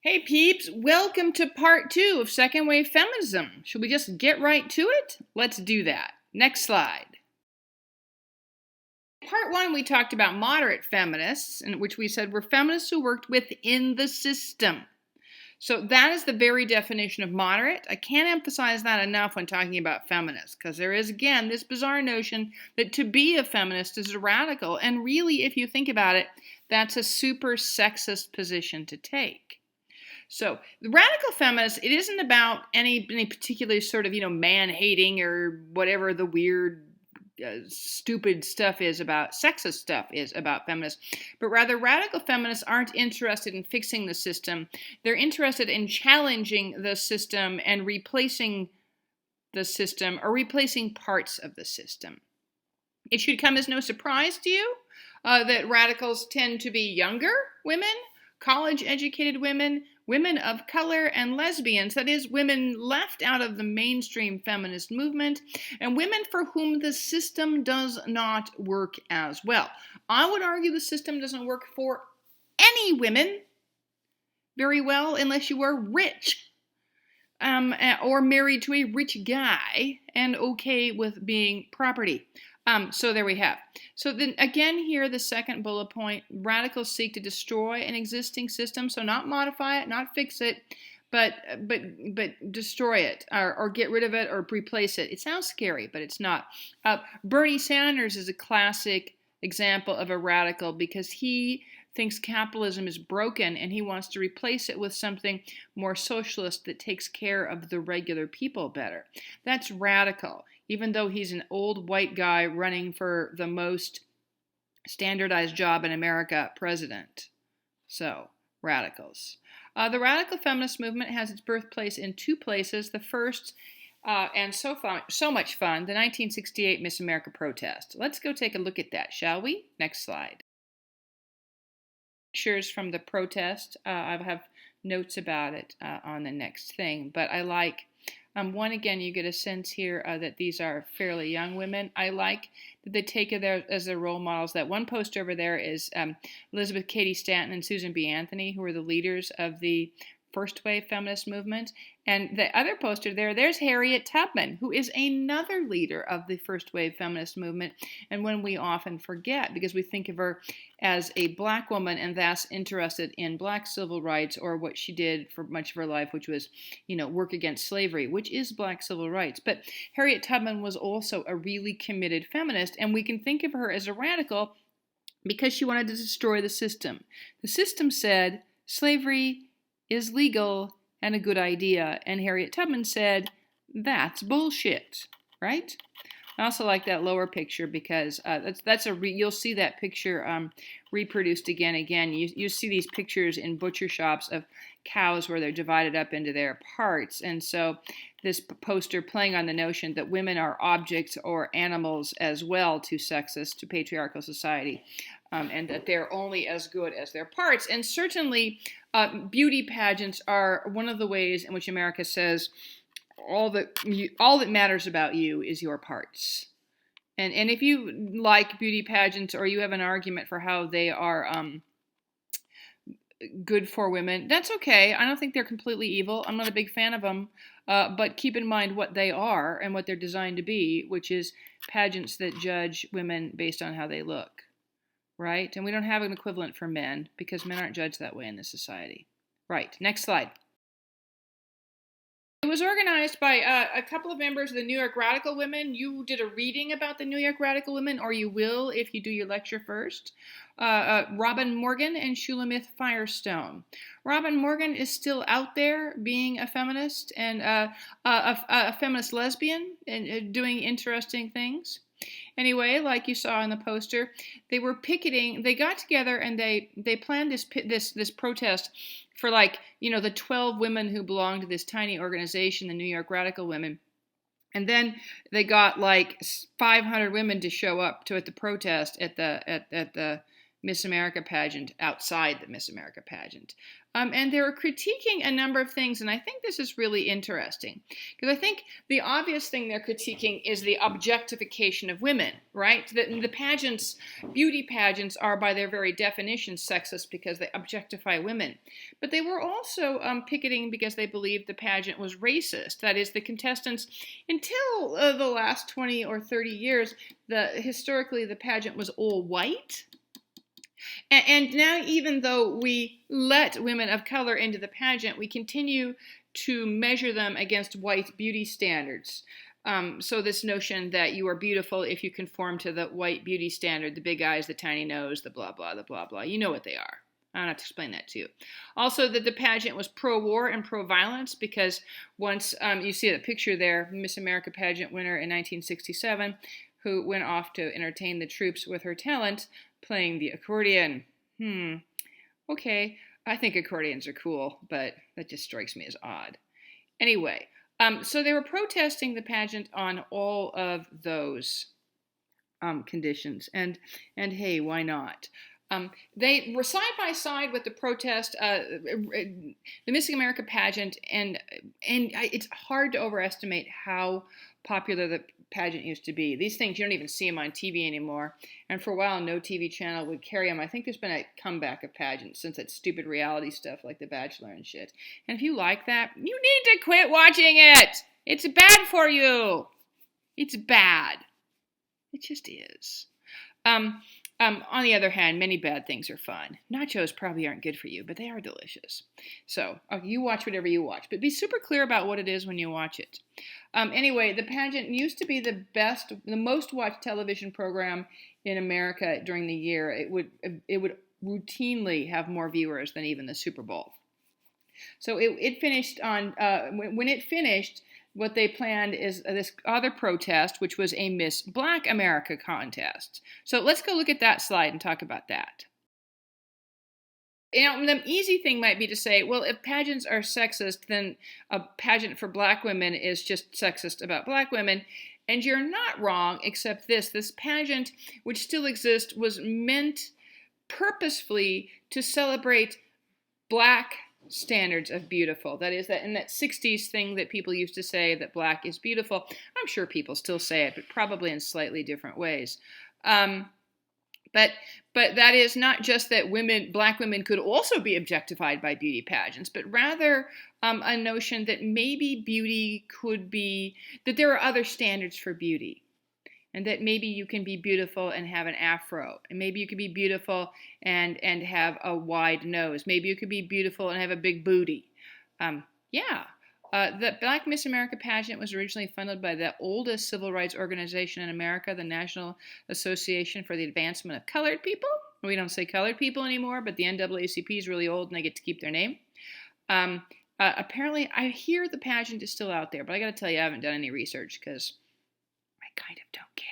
Hey peeps, welcome to part 2 of second wave feminism. Should we just get right to it? Let's do that. Next slide. Part 1 we talked about moderate feminists, in which we said were feminists who worked within the system. So that is the very definition of moderate. I can't emphasize that enough when talking about feminists, because there is, again, this bizarre notion that to be a feminist is a radical. And really, if you think about it, that's a super sexist position to take. So the radical feminist, it isn't about any particular sort of, man-hating or whatever the weird, stupid stuff is about, sexist stuff is about feminists, but rather radical feminists aren't interested in fixing the system. They're interested in challenging the system and replacing the system or replacing parts of the system. It should come as no surprise to you that radicals tend to be younger women, college-educated women, women of color, and lesbians, that is, women left out of the mainstream feminist movement, and women for whom the system does not work as well. I would argue the system doesn't work for any women very well unless you are rich or married to a rich guy and okay with being property. So there we have. So then again here, the second bullet point, radicals seek to destroy an existing system. So not modify it, not fix it, but destroy it or get rid of it or replace it. It sounds scary, but it's not. Bernie Sanders is a classic example of a radical because he thinks capitalism is broken and he wants to replace it with something more socialist that takes care of the regular people better. That's radical, even though he's an old white guy running for the most standardized job in America, president. So, radicals. The radical feminist movement has its birthplace in two places. The first, and so much fun, the 1968 Miss America protest. Let's go take a look at that, shall we? Next slide. Pictures from the protest. I have notes about it on the next thing, but I like one, again, you get a sense here that these are fairly young women. I like that they take it as their role models. That one poster over there is Elizabeth Cady Stanton and Susan B. Anthony, who are the leaders of the first wave feminist movement. And the other poster there's Harriet Tubman, who is another leader of the first wave feminist movement, and one we often forget because we think of her as a black woman and thus interested in black civil rights, or what she did for much of her life, which was, work against slavery, which is black civil rights. But Harriet Tubman was also a really committed feminist, and we can think of her as a radical because she wanted to destroy the system. The system said slavery is legal and a good idea, and Harriet Tubman said, that's bullshit, right? I also like that lower picture because you'll see that picture reproduced again. You see these pictures in butcher shops of cows where they're divided up into their parts, and so this poster playing on the notion that women are objects or animals as well to patriarchal society, and that they're only as good as their parts. And certainly beauty pageants are one of the ways in which America says all that matters about you is your parts. And if you like beauty pageants or you have an argument for how they are good for women, that's okay. I don't think they're completely evil. I'm not a big fan of them. But keep in mind what they are and what they're designed to be, which is pageants that judge women based on how they look. Right? And we don't have an equivalent for men because men aren't judged that way in this society. Right. Next slide. It was organized by a couple of members of the New York Radical Women. You did a reading about the New York Radical Women, or you will if you do your lecture first. Robin Morgan and Shulamith Firestone. Robin Morgan is still out there being a feminist and a feminist lesbian and doing interesting things. Anyway, like you saw in the poster, they were picketing. They got together and they planned this protest for the 12 women who belonged to this tiny organization, the New York Radical Women. And then they got 500 women to show up at the protest at the Miss America pageant outside the Miss America pageant. And they were critiquing a number of things, and I think this is really interesting, because I think the obvious thing they're critiquing is the objectification of women, right? The pageants, beauty pageants, are by their very definition sexist because they objectify women. But they were also picketing because they believed the pageant was racist. That is, the contestants, until the last 20 or 30 years, historically the pageant was all white. And now, even though we let women of color into the pageant, we continue to measure them against white beauty standards. So this notion that you are beautiful if you conform to the white beauty standard, the big eyes, the tiny nose, the blah, blah, the blah, blah. You know what they are. I don't have to explain that to you. Also, that the pageant was pro-war and pro-violence, because once you see the picture there, Miss America pageant winner in 1967, who went off to entertain the troops with her talent, playing the accordion. Okay, I think accordions are cool, but that just strikes me as odd. Anyway, so they were protesting the pageant on all of those conditions, and hey, why not? They were side by side with the protest, the Miss America pageant, and it's hard to overestimate how popular the pageant used to be. These things, you don't even see them on TV anymore, and for a while no TV channel would carry them. I think there's been a comeback of pageants since that stupid reality stuff like The Bachelor and shit. And if you like that, you need to quit watching it. It's bad for you. It's bad. It just is. On the other hand, many bad things are fun. Nachos probably aren't good for you, but they are delicious. So you watch whatever you watch, but be super clear about what it is when you watch it. Anyway, the pageant used to be the most watched television program in America during the year. It would routinely have more viewers than even the Super Bowl. So it finished on when it finished. What they planned is this other protest, which was a Miss Black America contest. So let's go look at that slide and talk about that. You know, the easy thing might be to say, well, if pageants are sexist, then a pageant for black women is just sexist about black women. And you're not wrong, except this pageant, which still exists, was meant purposefully to celebrate black standards of beautiful. That is, that in that 60s thing that people used to say that black is beautiful. I'm sure people still say it, but probably in slightly different ways. But that is not just that black women could also be objectified by beauty pageants, but rather a notion that maybe beauty could be, that there are other standards for beauty. And that maybe you can be beautiful and have an afro. And maybe you can be beautiful and have a wide nose. Maybe you could be beautiful and have a big booty. The Black Miss America pageant was originally funded by the oldest civil rights organization in America, the National Association for the Advancement of Colored People. We don't say colored people anymore, but the NAACP is really old and they get to keep their name. Apparently, I hear the pageant is still out there, but I got to tell you, I haven't done any research because I kind of don't care.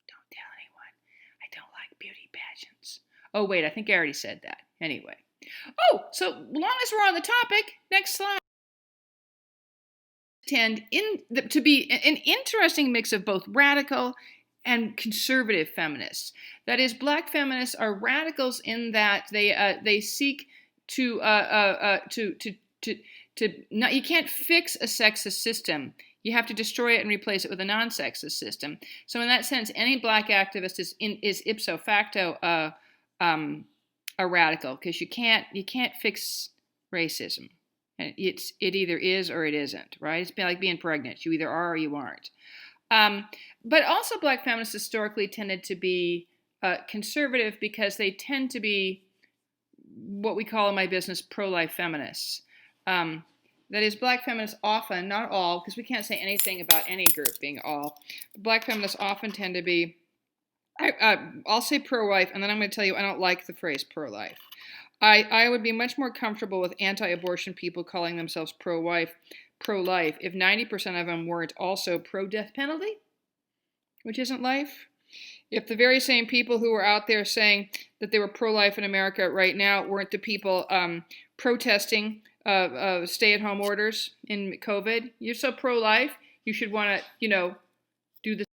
Don't tell anyone. I don't like beauty pageants. Oh, wait, I think I already said that. Anyway. Oh, so long as we're on the topic, next slide. Tend to be an interesting mix of both radical and conservative feminists. That is, black feminists are radicals in that they seek to not, you can't fix a sexist system. You have to destroy it and replace it with a non-sexist system. So in that sense, any black activist is ipso facto a radical, because you can't fix racism. And it either is or it isn't, right? It's like being pregnant. You either are or you aren't. But also black feminists historically tended to be conservative because they tend to be what we call in my business pro-life feminists. That is, black feminists often, not all, because we can't say anything about any group being all, but black feminists often tend to be, I'll say pro-life, and then I'm going to tell you I don't like the phrase pro-life. I would be much more comfortable with anti-abortion people calling themselves pro-life if 90% of them weren't also pro-death penalty, which isn't life. If the very same people who were out there saying that they were pro-life in America right now weren't the people protesting stay-at-home orders in COVID, you're so pro-life, you should want to, do the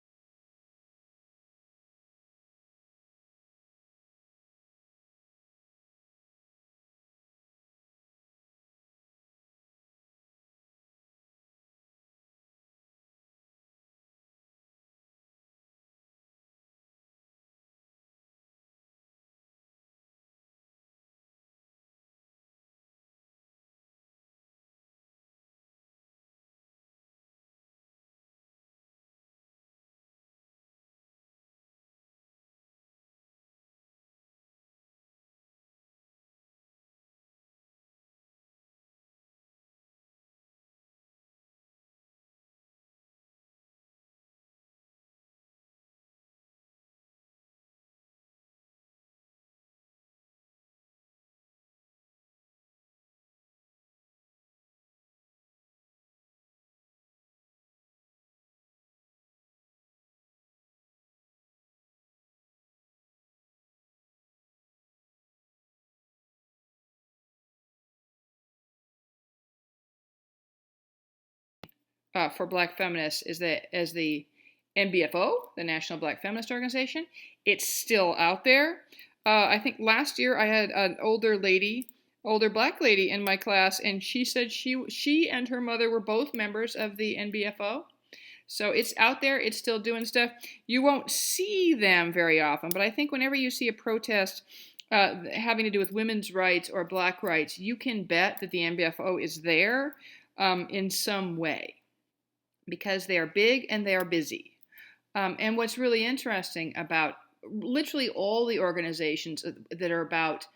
for Black feminists is the NBFO, the National Black Feminist Organization. It's still out there. I think last year I had an older Black lady in my class, and she said she and her mother were both members of the NBFO. So it's out there. It's still doing stuff. You won't see them very often, but I think whenever you see a protest having to do with women's rights or Black rights, you can bet that the NBFO is there in some way, because they are big and they are busy. And what's really interesting about literally all the organizations that are about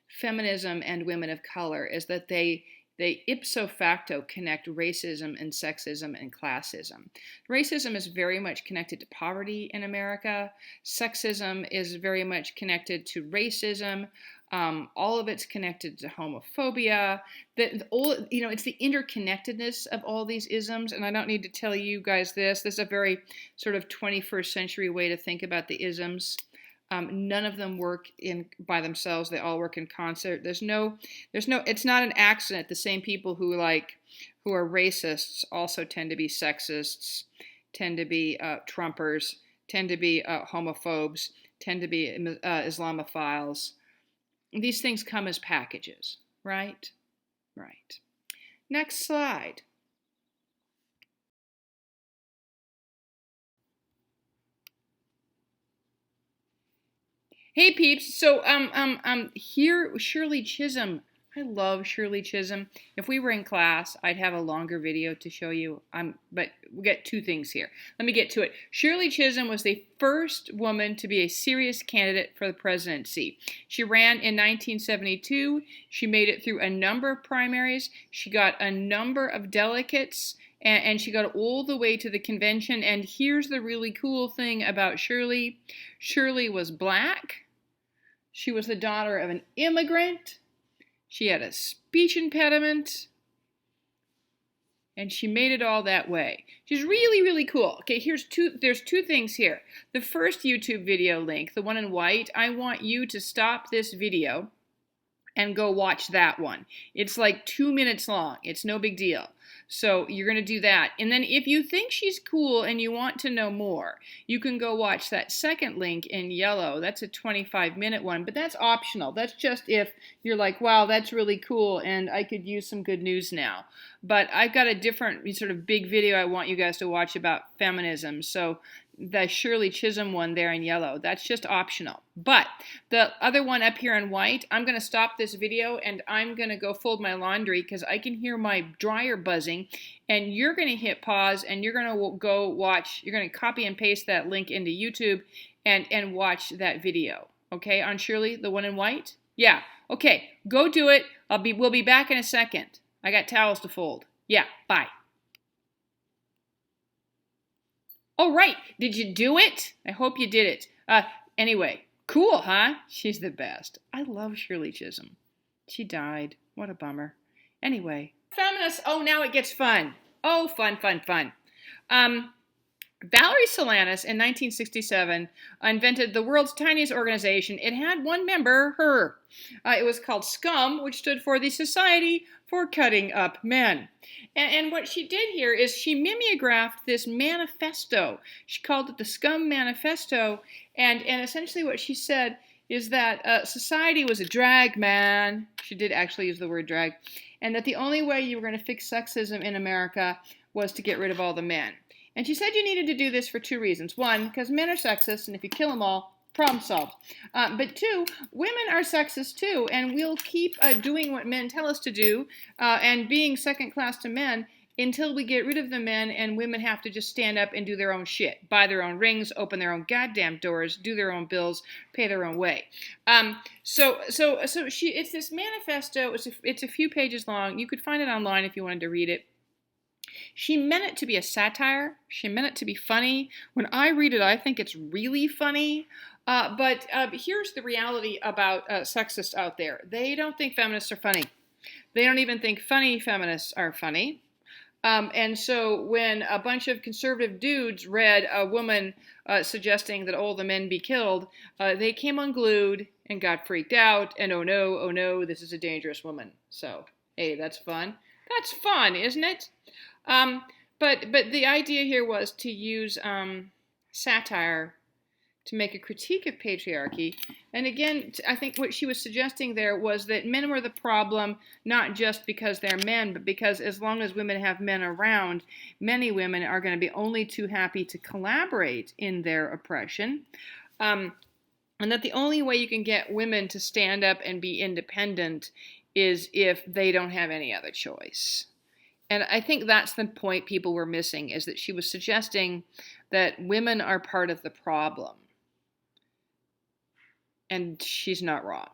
feminism and women of color is that they ipso facto connect racism and sexism and classism. Racism is very much connected to poverty in America. Sexism is very much connected to racism. All of it's connected to homophobia. It's the interconnectedness of all these isms, and I don't need to tell you guys this. This is a very sort of 21st century way to think about the isms. None of them work by themselves. They all work in concert. It's not an accident. The same people who are racists also tend to be sexists, tend to be Trumpers, tend to be homophobes, tend to be Islamophiles. These things come as packages, right? Right. Next slide. Hey peeps, so here Shirley Chisholm. I love Shirley Chisholm. If we were in class, I'd have a longer video to show you. But we got two things here. Let me get to it. Shirley Chisholm was the first woman to be a serious candidate for the presidency. She ran in 1972. She made it through a number of primaries. She got a number of delegates, and she got all the way to the convention. And here's the really cool thing about Shirley. Shirley was Black. She was the daughter of an immigrant. She had a speech impediment, and she made it all that way. She's really, really cool. Okay, there's two things here. The first YouTube video link, the one in white, I want you to stop this video and go watch that one. It's like 2 minutes long. It's no big deal. So you're going to do that. And then if you think she's cool and you want to know more, you can go watch that second link in yellow. That's a 25-minute one, but that's optional. That's just if you're like, wow, that's really cool and I could use some good news now. But I've got a different sort of big video I want you guys to watch about feminism. So the Shirley Chisholm one there in yellow, that's just optional. But the other one up here in white, I'm going to stop this video and I'm going to go fold my laundry because I can hear my dryer buzzing, and you're going to hit pause and you're going to go watch, you're going to copy and paste that link into YouTube and watch that video. Okay, on Shirley, the one in white? Yeah, okay, go do it. We'll be back in a second. I got towels to fold. Yeah, bye. Oh, right. Did you do it? I hope you did it. Anyway, cool, huh? She's the best. I love Shirley Chisholm. She died. What a bummer. Anyway. Feminists. Oh, now it gets fun. Oh, fun, fun, fun. Valerie Salanis in 1967 invented the world's tiniest organization. It had one member, her. It was called SCUM, which stood for the Society for Cutting Up Men. And what she did here is she mimeographed this manifesto. She called it the SCUM Manifesto, and essentially what she said is that society was a drag, man. She did actually use the word drag. And that the only way you were going to fix sexism in America was to get rid of all the men. And she said you needed to do this for two reasons. One, because men are sexist, and if you kill them all, problem solved. But two, women are sexist too, and we'll keep doing what men tell us to do and being second class to men until we get rid of the men and women have to just stand up and do their own shit. Buy their own rings, open their own goddamn doors, do their own bills, pay their own way. So it's this manifesto. It's a few pages long. You could find it online if you wanted to read it. She meant it to be a satire. She meant it to be funny. When I read it, I think it's really funny. But here's the reality about sexists out there. They don't think feminists are funny. They don't even think funny feminists are funny. And so when a bunch of conservative dudes read a woman suggesting that all the men be killed, they came unglued and got freaked out. And oh no, this is a dangerous woman. So, hey, that's fun. That's fun, isn't it? But the idea here was to use satire to make a critique of patriarchy. And again, I think what she was suggesting there was that men were the problem, not just because they're men, but because as long as women have men around, many women are going to be only too happy to collaborate in their oppression. And that the only way you can get women to stand up and be independent is if they don't have any other choice. And I think that's the point people were missing, is that she was suggesting that women are part of the problem. And she's not wrong,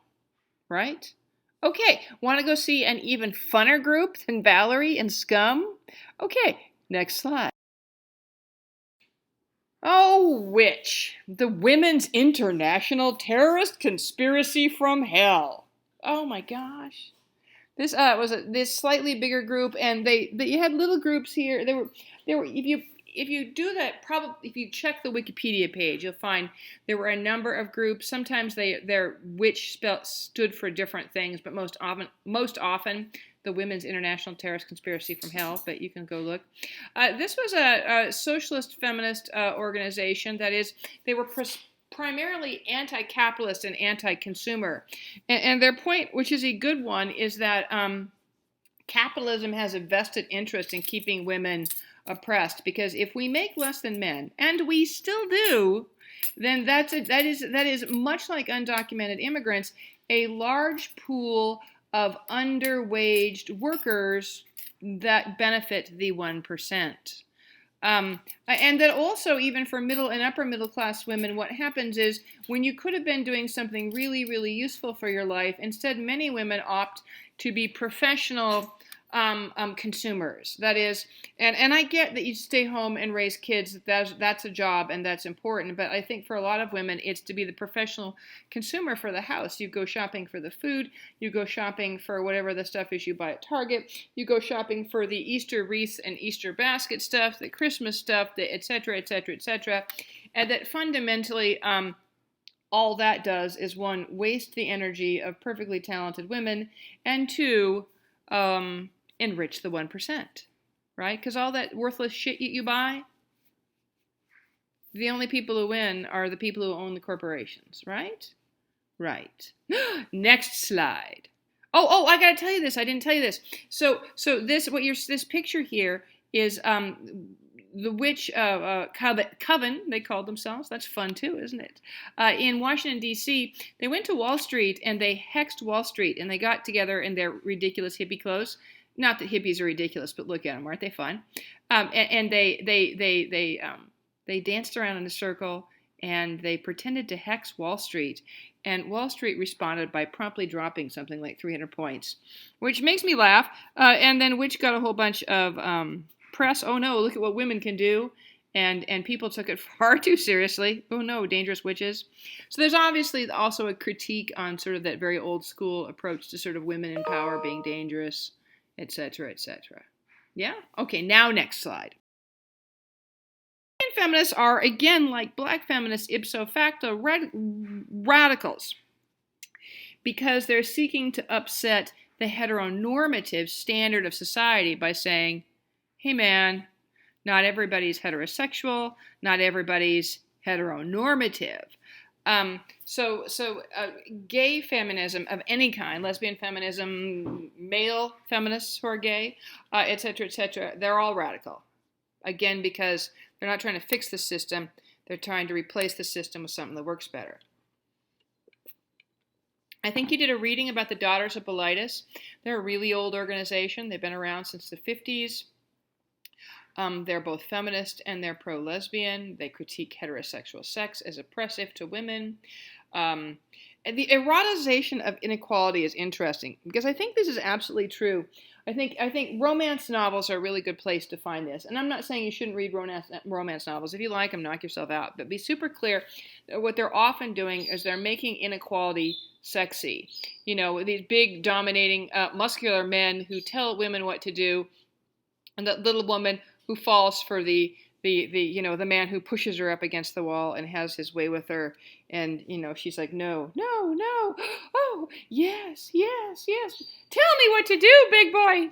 right? Okay, want to go see an even funner group than Valerie and Scum? Okay, next slide. Oh, which? The Women's International Terrorist Conspiracy from Hell. Oh my gosh. This was this slightly bigger group, and you had little groups here. There were if you do that, probably if you check the Wikipedia page, you'll find there were a number of groups. Sometimes their which stood for different things, but most often the Women's International Terrorist Conspiracy from Hell. But you can go look. This was a socialist feminist organization. That is, they were primarily anti-capitalist and anti-consumer. And their point, which is a good one, is that capitalism has a vested interest in keeping women oppressed, because if we make less than men, and we still do, then that is much like undocumented immigrants, a large pool of underwaged workers that benefit the 1%. And that also, even for middle and upper middle class women, what happens is when you could have been doing something really, really useful for your life, instead many women opt to be professional consumers. That is, and I get that you stay home and raise kids, that's a job and that's important, but I think for a lot of women it's to be the professional consumer for the house. You go shopping for the food, you go shopping for whatever the stuff is you buy at Target, you go shopping for the Easter wreath and Easter basket stuff, the Christmas stuff, the etc., etc., etc., and that fundamentally all that does is, one, waste the energy of perfectly talented women, and two, enrich the 1%, right? Because all that worthless shit you buy, the only people who win are the people who own the corporations, right? Right. Next slide. Oh, I gotta tell you this. I didn't tell you this. So this picture here is the witch Coven, they called themselves. That's fun too, isn't it? In Washington, D.C., they went to Wall Street and they hexed Wall Street, and they got together in their ridiculous hippie clothes. Not that hippies are ridiculous, but look at them, aren't they fun? And they danced around in a circle, and they pretended to hex Wall Street. And Wall Street responded by promptly dropping something like 300 points, which makes me laugh. And then which got a whole bunch of press. Oh no, look at what women can do. And people took it far too seriously. Oh no, dangerous witches. So there's obviously also a critique on sort of that very old school approach to sort of women in power being dangerous, etc., etc. Yeah? Okay, now next slide. Feminists are, again, like black feminists, ipso facto radicals, because they're seeking to upset the heteronormative standard of society by saying, hey man, not everybody's heterosexual, not everybody's heteronormative. So gay feminism of any kind, lesbian feminism, male feminists who are gay, etc., they're all radical. Again, because they're not trying to fix the system, they're trying to replace the system with something that works better. I think you did a reading about the Daughters of Bilitis. They're a really old organization. They've been around since the 50s. They're both feminist and they're pro-lesbian. They critique heterosexual sex as oppressive to women. And the eroticization of inequality is interesting, because I think this is absolutely true. I think romance novels are a really good place to find this. And I'm not saying you shouldn't read romance novels. If you like them, knock yourself out. But be super clear that what they're often doing is they're making inequality sexy. You know, these big, dominating, muscular men who tell women what to do, and that little woman who falls for the man who pushes her up against the wall and has his way with her, and she's like, no, oh yes, tell me what to do, big boy.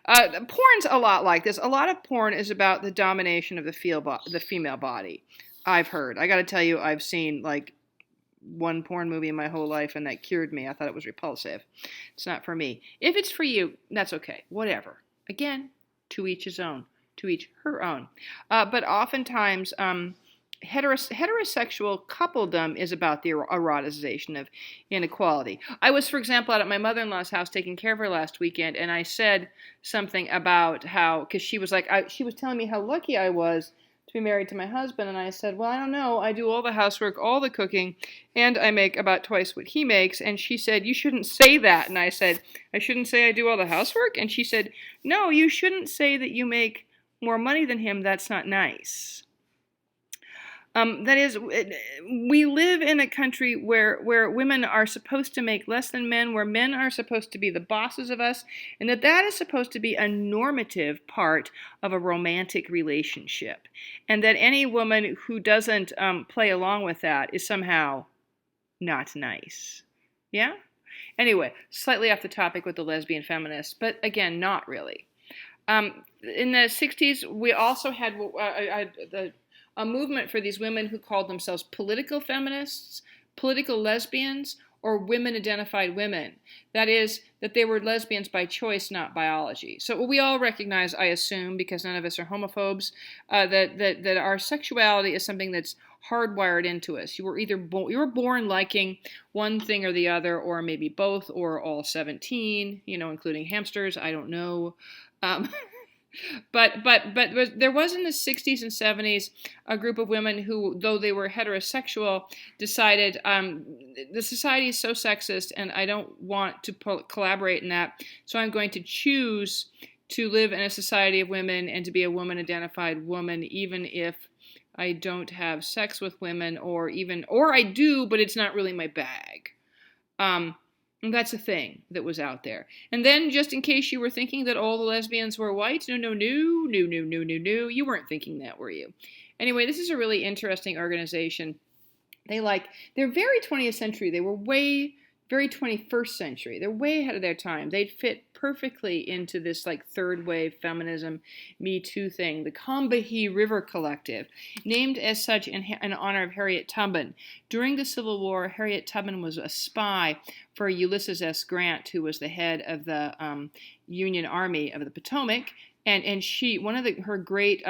Porn's a lot like this. A lot of porn is about the domination of the female body. I've heard. I got to tell you, I've seen like one porn movie in my whole life, and that cured me. I thought it was repulsive. It's not for me. If it's for you, that's okay. Whatever. Again, to each his own. To each her own. But oftentimes, heterosexual coupledom is about the eroticization of inequality. I was, for example, out at my mother-in-law's house taking care of her last weekend, and I said something about how, because she was like, she was telling me how lucky I was to be married to my husband, and I said, well, I don't know, I do all the housework, all the cooking, and I make about twice what he makes, and she said, you shouldn't say that, and I said, I shouldn't say I do all the housework, and she said, no, you shouldn't say that you make more money than him, that's not nice. That is, we live in a country where women are supposed to make less than men, where men are supposed to be the bosses of us, and that is supposed to be a normative part of a romantic relationship. And that any woman who doesn't play along with that is somehow not nice. Yeah? Anyway, slightly off the topic with the lesbian feminists, but again, not really. In the 60s, we also had a movement for these women who called themselves political feminists, political lesbians, or women-identified women. That is, that they were lesbians by choice, not biology. So we all recognize, I assume, because none of us are homophobes, that our sexuality is something that's hardwired into us. You were born liking one thing or the other, or maybe both, or all 17, including hamsters. I don't know. But there was in the 60s and 70s a group of women who, though they were heterosexual, decided the society is so sexist and I don't want to collaborate in that, so I'm going to choose to live in a society of women and to be a woman-identified woman, even if I don't have sex with women, or I do, but it's not really my bag. And that's a thing that was out there. And then, just in case you were thinking that all the lesbians were white, no. You weren't thinking that, were you? Anyway, this is a really interesting organization. They're very 20th century. They were very 21st century. They're way ahead of their time. They'd fit perfectly into this third wave feminism, Me Too thing. The Combahee River Collective, named as such in honor of Harriet Tubman. During the Civil War, Harriet Tubman was a spy for Ulysses S. Grant, who was the head of the Union Army of the Potomac, and she, one of her great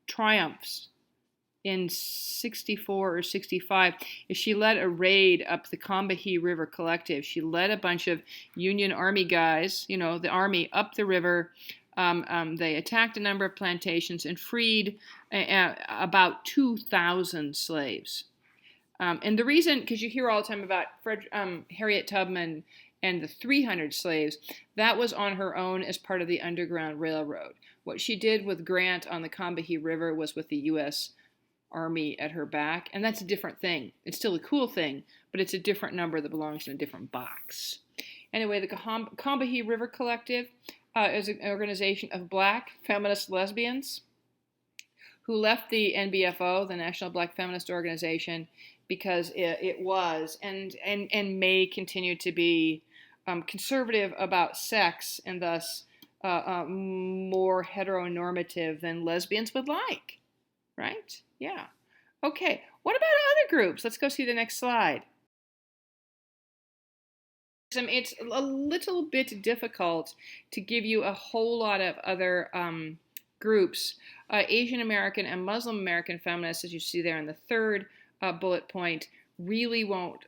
triumphs in 64 or 65, is she led a raid up the Combahee River Collective. She led a bunch of Union Army guys, the Army, up the river. They attacked a number of plantations and freed about 2,000 slaves. And the reason, because you hear all the time about Harriet Tubman and the 300 slaves, that was on her own as part of the Underground Railroad. What she did with Grant on the Combahee River was with the U.S. Army at her back, and that's a different thing. It's still a cool thing, but it's a different number that belongs in a different box. Anyway, the Combahee River Collective is an organization of black feminist lesbians who left the NBFO, the National Black Feminist Organization, because it was and may continue to be conservative about sex, and thus more heteronormative than lesbians would like. Right? Yeah. Okay. What about other groups? Let's go see the next slide. It's a little bit difficult to give you a whole lot of other groups. Asian American and Muslim American feminists, as you see there in the third bullet point, really won't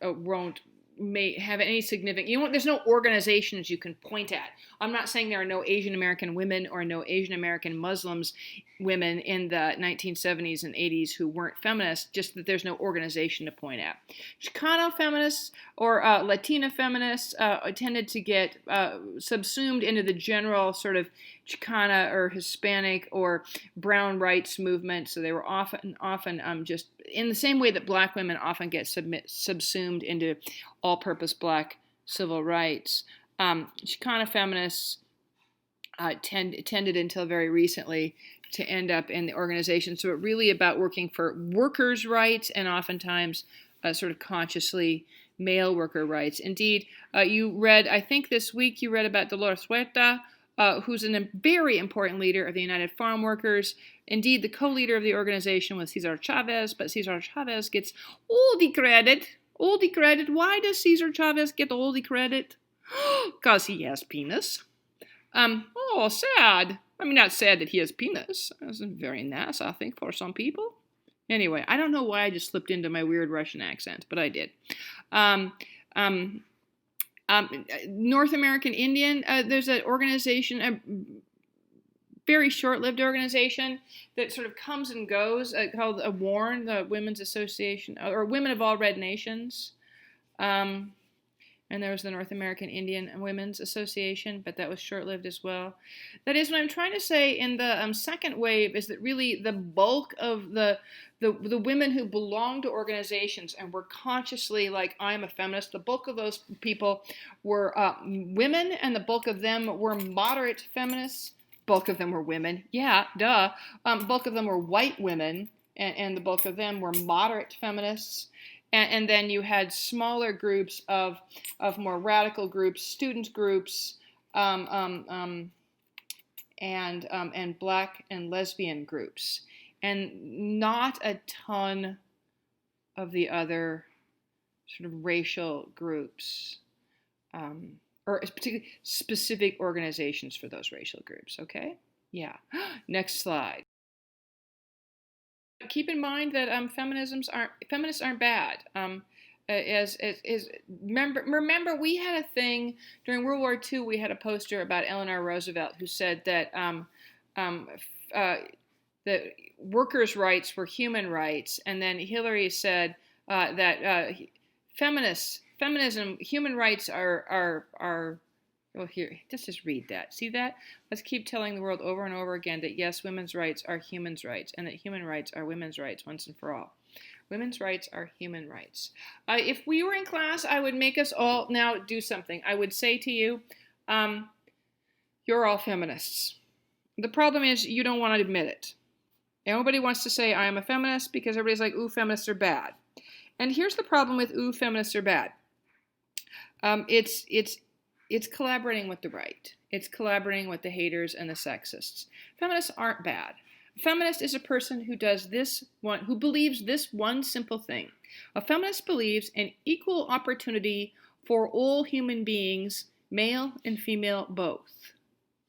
have any significant, there's no organizations you can point at. I'm not saying there are no Asian American women or no Asian American Muslims women in the 1970s and 80s who weren't feminists, just that there's no organization to point at. Chicano feminists or Latina feminists tended to get subsumed into the general sort of Chicana or Hispanic or brown rights movement, so they were often just in the same way that black women often get subsumed into all-purpose black civil rights. Chicana feminists tended until very recently to end up in the organization. So it's really about working for workers' rights and oftentimes sort of consciously male worker rights. Indeed, I think this week you read about Dolores Huerta, who's a very important leader of the United Farm Workers. Indeed, the co-leader of the organization was Cesar Chavez, but Cesar Chavez gets all the credit. All the credit. Why does Cesar Chavez get all the credit? Because he has penis. Oh, sad. I mean, not sad that he has penis. That's very nice, I think, for some people. Anyway, I don't know why I just slipped into my weird Russian accent, but I did. North American Indian, there's an organization, a very short-lived organization that sort of comes and goes, called WARN, the Women's Association, or Women of All Red Nations. And there was the North American Indian Women's Association, but that was short-lived as well. That is, what I'm trying to say in the second wave is that really the bulk of the women who belong to organizations and were consciously like, I'm a feminist, the bulk of those people were women, and the bulk of them were moderate feminists. Bulk of them were women. Yeah, duh. Bulk of them were white women, and the bulk of them were moderate feminists. And then you had smaller groups of more radical groups, student groups, and black and lesbian groups, and not a ton of the other sort of racial groups, or particularly specific organizations for those racial groups. Okay, yeah. Next slide. Keep in mind that feminists aren't bad. Remember, we had a thing during World War II. We had a poster about Eleanor Roosevelt who said that that workers' rights were human rights, and then Hillary said that feminism, human rights are. Well, here, let's just read that. See that? Let's keep telling the world over and over again that yes, women's rights are human's rights, and that human rights are women's rights once and for all. Women's rights are human rights. If we were in class, I would make us all now do something. I would say to you, you're all feminists. The problem is you don't want to admit it. Nobody wants to say I am a feminist because everybody's like, ooh, feminists are bad. And here's the problem with ooh, feminists are bad. It's collaborating with the right. It's collaborating with the haters and the sexists. Feminists aren't bad. A feminist is a person who does this one, who believes this one simple thing. A feminist believes in equal opportunity for all human beings, male and female both.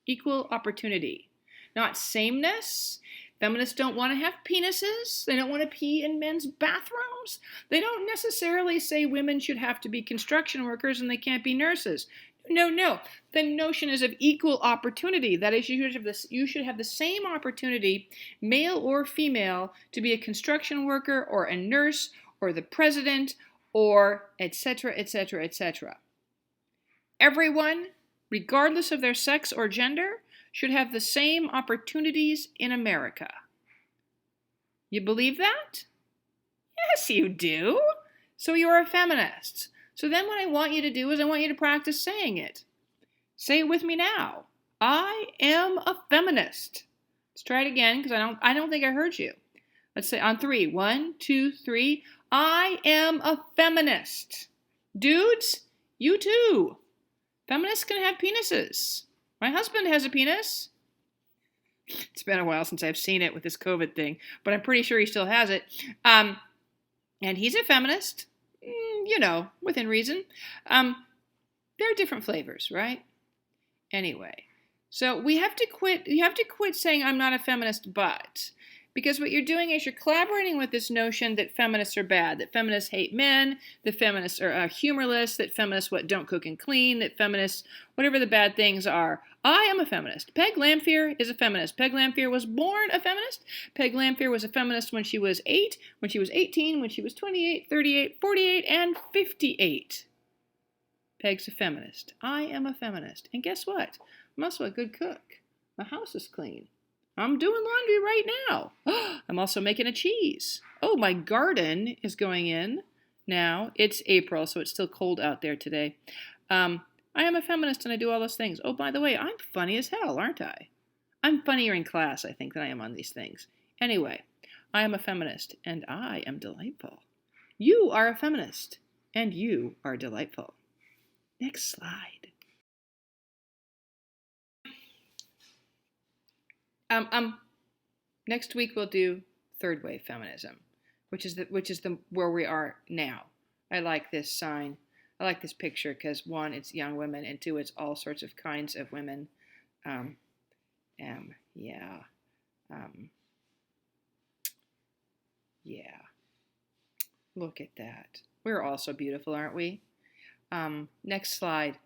Equal opportunity. Not sameness. Feminists don't want to have penises. They don't want to pee in men's bathrooms. They don't necessarily say women should have to be construction workers and they can't be nurses. No. The notion is of equal opportunity. That is, you should have the same opportunity, male or female, to be a construction worker or a nurse or the president or etc., etc., etc. Everyone, regardless of their sex or gender, should have the same opportunities in America. You believe that? Yes, you do. So you're a feminist. So then what I want you to do is I want you to practice saying it. Say it with me now. I am a feminist. Let's try it again because I don't think I heard you. Let's say on 3. 1, 2, 3. I am a feminist. Dudes, you too. Feminists can have penises. My husband has a penis. It's been a while since I've seen it with this COVID thing, but I'm pretty sure he still has it. And he's a feminist. Within reason. There are different flavors, right? Anyway, so we have to quit. You have to quit saying I'm not a feminist, but because what you're doing is you're collaborating with this notion that feminists are bad, that feminists hate men, that feminists are humorless, that feminists don't cook and clean, that feminists whatever the bad things are. I am a feminist. Peg Lamphere is a feminist. Peg Lamphere was born a feminist. Peg Lamphere was a feminist when she was 8, when she was 18, when she was 28, 38, 48, and 58. Peg's a feminist. I am a feminist. And guess what? I'm also a good cook. My house is clean. I'm doing laundry right now. I'm also making a cheese. Oh, my garden is going in now. It's April, so it's still cold out there today. I am a feminist and I do all those things. Oh, by the way, I'm funny as hell, aren't I? I'm funnier in class, I think, than I am on these things. Anyway, I am a feminist and I am delightful. You are a feminist and you are delightful. Next slide. Next week we'll do third wave feminism, which is the where we are now. I like this sign. I like this picture because one, it's young women, and two, it's all sorts of kinds of women. Yeah. Yeah. Look at that. We're all so beautiful, aren't we? Next slide.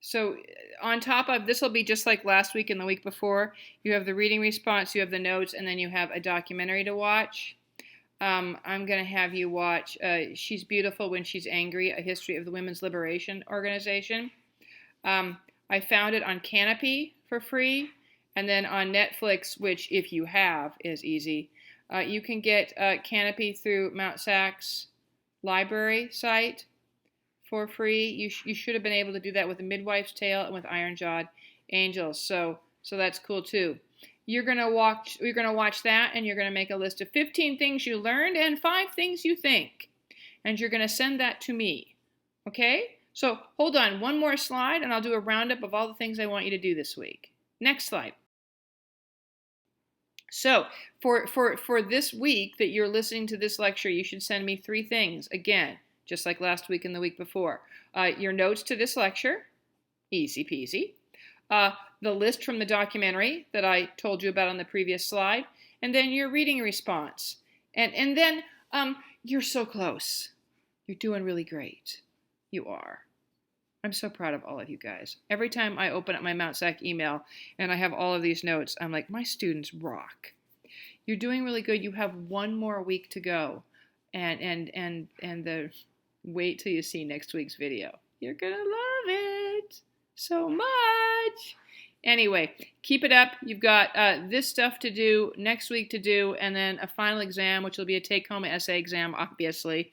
So on top of this will be just like last week and the week before. You have the reading response, you have the notes, and then you have a documentary to watch. I'm going to have you watch She's Beautiful When She's Angry, A History of the Women's Liberation Organization. I found it on Canopy for free, and then on Netflix, which if you have is easy. You can get Canopy through Mount Sacs library site for free. You should have been able to do that with The Midwife's Tale and with Iron Jawed Angels. So that's cool too. You're gonna watch that, and you're gonna make a list of 15 things you learned and 5 things you think, and you're gonna send that to me. Okay? So hold on, one more slide, and I'll do a roundup of all the things I want you to do this week. Next slide. So for this week that you're listening to this lecture, you should send me 3 things. Again, just like last week and the week before. Your notes to this lecture, easy peasy. The list from the documentary that I told you about on the previous slide, and then your reading response. And then you're so close. You're doing really great. You are. I'm so proud of all of you guys. Every time I open up my Mount Sac email and I have all of these notes, I'm like, my students rock. You're doing really good. You have 1 more week to go. And the wait till you see next week's video. You're gonna love it so much. Anyway, keep it up. You've got this stuff to do, next week to do, and then a final exam, which will be a take-home essay exam, obviously.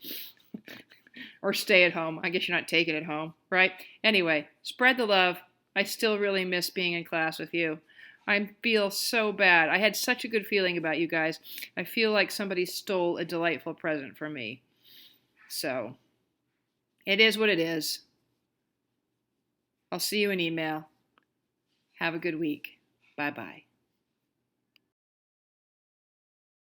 Or stay at home. I guess you're not taking it home, right? Anyway, spread the love. I still really miss being in class with you. I feel so bad. I had such a good feeling about you guys. I feel like somebody stole a delightful present from me. So, it is what it is. I'll see you in email. Have a good week. Bye-bye.